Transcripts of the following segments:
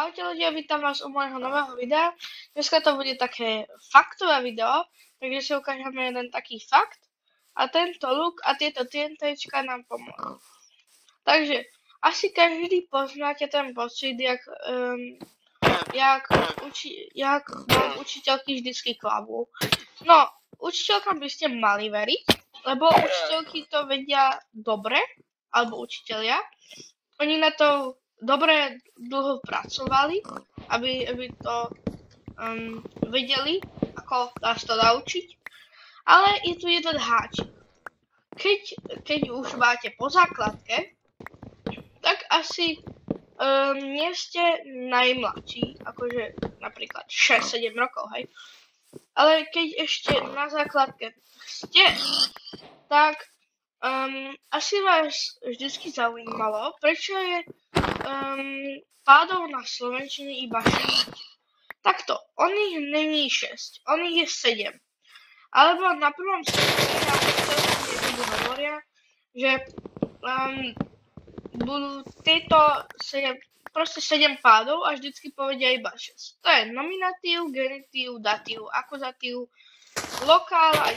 Ahojte ľudia, vítam vás u môjho nového videa. Dneska to bude také faktové video, takže si ukážeme jeden taký fakt. A tento look a tieto TNTčka nám pomôžu. Takže asi každý poznáte ten pocit, jak vám učiteľky vždycky klamú. No, učiteľkám by ste mali veriť, lebo učiteľky to vedia dobre, alebo učitelia. Oni na to dobre dlho pracovali, aby to vedeli, ako nás to naučiť. Ale je tu jeden háčik. Keď už máte po základke, tak asi nie ste najmladší, akože napríklad 6-7 rokov, hej. Ale keď ešte na základke ste, tak asi vás vždycky zaujímalo, prečo je pádov na slovenčine iba 6. Takto, on ich není 6, on ich je 7. Alebo na prvom stupni hovoria, že budú tieto 7, proste 7 pádov a vždycky povedia iba 6. To je nominatív, genitív, datív, akuzatív, lokál a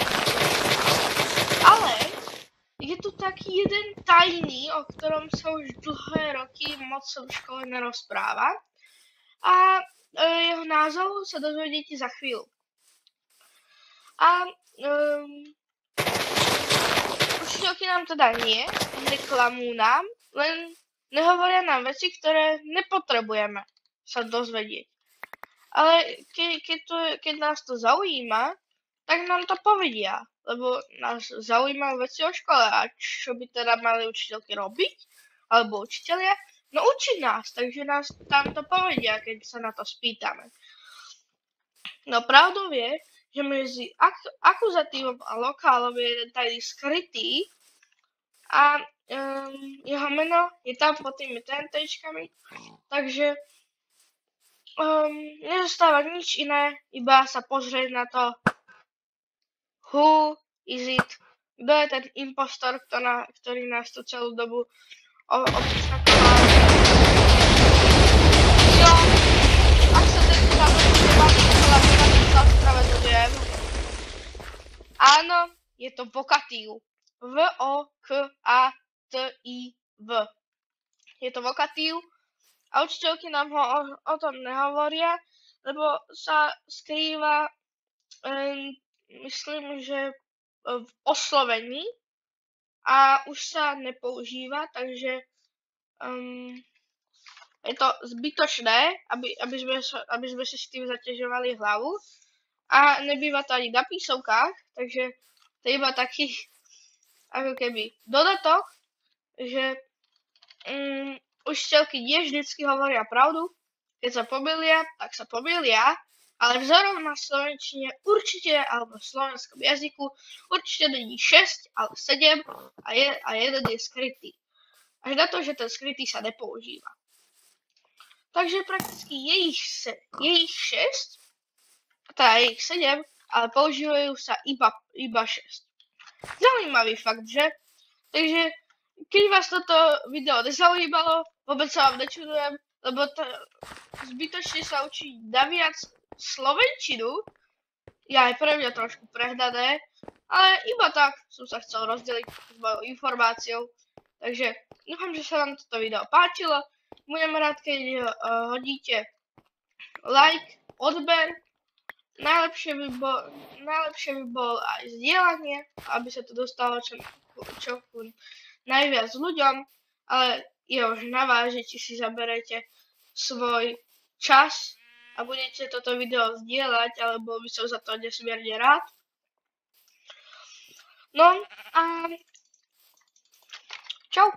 ale je tu taký jeden tajný, o ktorom sa už dlhé roky moc v škole nerozpráva. A jeho názov sa dozvedíte za chvíľu. A učiteľky nám teda neklamú nám, len nehovoria nám veci, ktoré nepotrebujeme sa dozvedieť. Ale keď nás to zaujíma, tak nám to povedia, lebo nás zaujímajú veci o škole a čo by teda mali učiteľky robiť, alebo učitelia, no učiť nás, takže nás tam to povedia, keď sa na to spýtame. No pravdou je, že medzi akuzatívom a lokálom je jeden tajný skrytý a jeho meno je tam pod tými TNTčkami, takže nezostáva nič iné, iba sa pozrieť na to, who is it? Kto je ten impostor, ktorý nás tu celú dobu obskakoval? Jo, ak sa ten sa spravedlňujem. Áno, je to vokatív. V-O-K-A-T-I-V. Je to vokatív a učiteľky nám o tom nehovoria, lebo sa skrýva myslím, že v oslovení a už sa nepoužíva, takže je to zbytočné, aby sme si s tým zaťažovali hlavu a nebýva to ani na písomkách, takže to je iba taký ako keby dodatok, že učiteľky nie vždycky hovoria pravdu, keď sa pomýlia, tak sa pomýlia. Ale vzorom na slovenčine určite, alebo v slovenskom jazyku, určite není 6, ale 7 a jeden je skrytý. Až na to, že ten skrytý sa nepoužíva. Takže prakticky je ich 6, teda je ich 7, ale používajú sa iba 6. Zaujímavý fakt, že? Takže keď vás toto video nezaujímalo, vôbec sa vám nečudujem, lebo zbytočne sa učiť naviac slovenčinu je aj pre mňa trošku prehnané, ale iba tak som sa chcel rozdeliť s mojou informáciou. Takže dúfam, že sa vám toto video páčilo. Budem rád, keď hodíte like, odber. Najlepšie by bol aj zdieľanie, aby sa to dostalo čo najviac ľuďom, ale je už na vás, že či si zaberete svoj čas a budete toto video zdieľať, alebo by som za to nesmierne rád. No a čau.